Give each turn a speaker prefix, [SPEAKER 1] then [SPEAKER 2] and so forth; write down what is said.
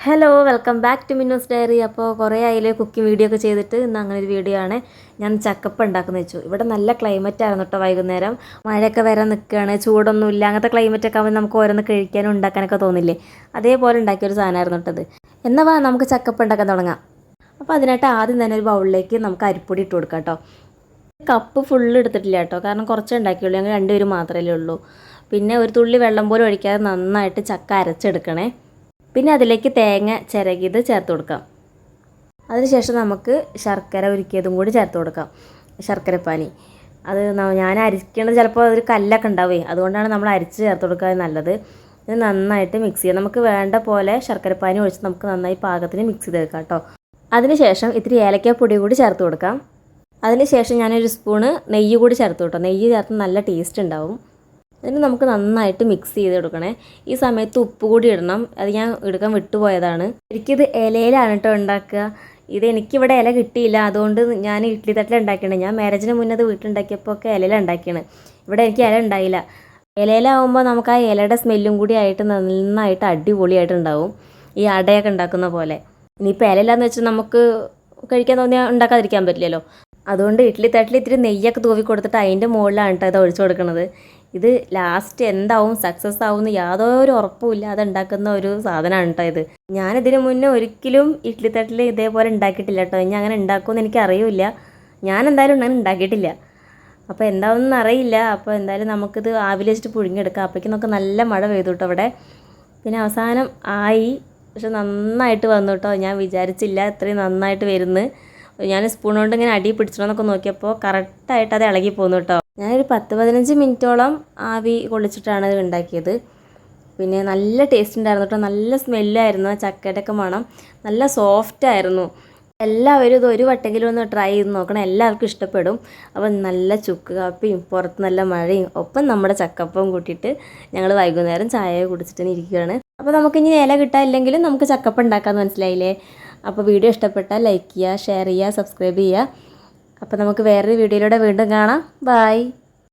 [SPEAKER 1] Hello welcome back to Minnus diary. അപ്പോൾ കുറേ ആയില്ലേ കുക്കിംഗ് വീഡിയോ ഒക്കെ ചെയ്തിട്ട് ഇന്ന് അങ്ങനെ ഒരു വീഡിയോ ആണ്. ഞാൻ ചക്കപ്പ ഉണ്ടാക്കുന്ന വെച്ചു. ഇവിടെ നല്ല ക്ലൈമറ്റ് ആയിരുന്നു കേട്ടോ. വൈകുന്നേരം മഴയൊക്കെ വരാൻ നിൽക്കുകയാണ്, ചൂടൊന്നുമില്ല. അങ്ങനത്തെ ക്ലൈമറ്റ് ഒക്കെ ആകുമ്പോൾ നമുക്ക് ഓരോന്ന് കഴിക്കാനും ഉണ്ടാക്കാനൊക്കെ തോന്നില്ലേ, അതേപോലെ ഉണ്ടാക്കിയൊരു സാധനമായിരുന്നു കേട്ടത്. എന്നാൽ വാ നമുക്ക് ചക്കപ്പ ഉണ്ടാക്കാൻ തുടങ്ങാം. അപ്പോൾ അതിനായിട്ട് ആദ്യം തന്നെ ഒരു ബൗളിലേക്ക് നമുക്ക് അരിപ്പൊടി ഇട്ട് കൊടുക്കാം കേട്ടോ. കപ്പ് ഫുള്ള് എടുത്തിട്ടില്ല കേട്ടോ, കാരണം കുറച്ചേ ഉണ്ടാക്കിയുള്ളൂ, ഞങ്ങൾ രണ്ടുപേരും മാത്രമേ ഉള്ളൂ. പിന്നെ ഒരു തുള്ളി വെള്ളം പോലും ഒഴിക്കാതെ നന്നായിട്ട് ചക്ക അരച്ചെടുക്കണേ. പിന്നെ അതിലേക്ക് തേങ്ങ ചിരകിയത് ചേർത്ത് കൊടുക്കാം. അതിനുശേഷം നമുക്ക് ശർക്കര ഉരുക്കിയതും കൂടി ചേർത്ത് കൊടുക്കാം, ശർക്കരപ്പാനി. അത് ഞാൻ അരിക്കണത് ചിലപ്പോൾ അതൊരു കല്ലൊക്കെ ഉണ്ടാവുമേ, അതുകൊണ്ടാണ് നമ്മൾ അരിച്ച് ചേർത്ത് കൊടുക്കാൻ നല്ലത്. ഇത് നന്നായിട്ട് മിക്സ് ചെയ്യാം. നമുക്ക് വേണ്ട പോലെ ശർക്കരപ്പാനി ഒഴിച്ച് നമുക്ക് നന്നായി പാകത്തിന് മിക്സ് ചെയ്തെടുക്കാം കേട്ടോ. അതിനുശേഷം ഇത്തിരി ഏലക്കാപ്പൊടി കൂടി ചേർത്ത് കൊടുക്കാം. അതിനുശേഷം ഞാനൊരു സ്പൂണ് നെയ്യ് കൂടി ചേർത്ത് കേട്ടോ. നെയ്യ് ചേർത്ത് നല്ല ടേസ്റ്റ് ഉണ്ടാവും. എന്നിട്ട് നമുക്ക് നന്നായിട്ട് മിക്സ് ചെയ്ത് കൊടുക്കണേ. ഈ സമയത്ത് ഉപ്പ് കൂടി ഇടണം, അത് ഞാൻ എടുക്കാൻ വിട്ടുപോയതാണ്. എനിക്കിത് ഇലയിലാണ് കേട്ടോ ഉണ്ടാക്കുക. എനിക്കിവിടെ ഇല കിട്ടിയില്ല, അതുകൊണ്ട് ഞാൻ ഇഡ്ഡലി തട്ടിലാണ് ഉണ്ടാക്കിയത്. ഞാൻ മാരേജിന് മുന്നേ അത് വീട്ടിലുണ്ടാക്കിയപ്പോൾ ഒക്കെ ഇലയിലാണ് ഉണ്ടാക്കിയത്. ഇവിടെ എനിക്ക് ഇല ഉണ്ടായില്ല. ഇലയിലാവുമ്പോൾ നമുക്ക് ആ ഇലയുടെ സ്മെല്ലും കൂടി ആയിട്ട് നന്നായിട്ട് അടിപൊളിയായിട്ടുണ്ടാവും, ഈ അടയൊക്കെ ഉണ്ടാക്കുന്ന പോലെ. ഇനിയിപ്പോൾ ഇലയില്ലാന്ന് വെച്ചാൽ നമുക്ക് കഴിക്കാൻ തോന്നിയാൽ ഉണ്ടാക്കാതിരിക്കാൻ പറ്റില്ലല്ലോ. അതുകൊണ്ട് ഇഡ്ഡലി തട്ടിൽ ഇത്തിരി നെയ്യൊക്കെ തൂവി കൊടുത്തിട്ട് അതിൻ്റെ മുകളിലാണ് കേട്ടോ ഇത് ഒഴിച്ചു കൊടുക്കുന്നത്. ഇത് ലാസ്റ്റ് എന്താവും, സക്സസ് ആവുമെന്ന് യാതൊരു ഉറപ്പുമില്ല. അത് ഉണ്ടാക്കുന്ന ഒരു സാധനമാണ് കേട്ടോ ഇത്. ഞാനിതിന് മുന്നേ ഒരിക്കലും ഇഡ്ഡലി തട്ടിൽ ഇതേപോലെ ഉണ്ടാക്കിയിട്ടില്ല കേട്ടോ. ഇനി അങ്ങനെ ഉണ്ടാക്കുമെന്ന് എനിക്ക് അറിയില്ല. ഞാൻ എന്തായാലും അങ്ങനെ ഉണ്ടാക്കിയിട്ടില്ല. അപ്പോൾ എന്താവുമെന്ന് അറിയില്ല. അപ്പോൾ എന്തായാലും നമുക്കിത് ആവിൽ വെച്ചിട്ട് പുഴുങ്ങിയെടുക്കാം. അപ്പോഴേക്കും നമുക്ക് നല്ല മഴ പെയ്തു കേട്ടോ അവിടെ. പിന്നെ അവസാനം ആയി, പക്ഷെ നന്നായിട്ട് വന്നു കേട്ടോ. ഞാൻ വിചാരിച്ചില്ല ഇത്രയും നന്നായിട്ട് വരുന്നു. ഞാൻ സ്പൂൺ കൊണ്ട് ഇങ്ങനെ അടി പിടിച്ചിട്ടോന്നൊക്കെ നോക്കിയപ്പോൾ കറക്റ്റായിട്ട് അത് ഇളകി പോന്നു കേട്ടോ. ഞാനൊരു 10-15 മിനിറ്റോളം ആവി കൊള്ളിച്ചിട്ടാണ് ഇത് ഉണ്ടാക്കിയത്. പിന്നെ നല്ല ടേസ്റ്റ് ഉണ്ടായിരുന്നു കേട്ടോ. നല്ല സ്മെല്ലായിരുന്നു, ചക്കയുടെയൊക്കെ മണം. നല്ല സോഫ്റ്റ് ആയിരുന്നു. എല്ലാവരും ഇത് ഒരു വട്ടെങ്കിലും ഒന്ന് ട്രൈ ചെയ്ത് നോക്കണം, എല്ലാവർക്കും ഇഷ്ടപ്പെടും. അപ്പം നല്ല ചുക്ക് കാപ്പിയും പുറത്ത് നല്ല മഴയും ഒപ്പം നമ്മുടെ ചക്കപ്പവും കൂട്ടിയിട്ട് ഞങ്ങൾ വൈകുന്നേരം ചായ കുടിച്ചിട്ട് ഇരിക്കുകയാണ്. അപ്പോൾ നമുക്കിനി ഇല കിട്ടാനില്ലെങ്കിലും നമുക്ക് ചക്കപ്പം ഉണ്ടാക്കാമെന്ന് മനസ്സിലായില്ലേ. അപ്പോൾ വീഡിയോ ഇഷ്ടപ്പെട്ടാൽ ലൈക്ക് ചെയ്യുക, ഷെയർ ചെയ്യുക, സബ്സ്ക്രൈബ് ചെയ്യുക. അപ്പോൾ നമുക്ക് വേറൊരു വീഡിയോയിലൂടെ വീണ്ടും കാണാം. ബൈ.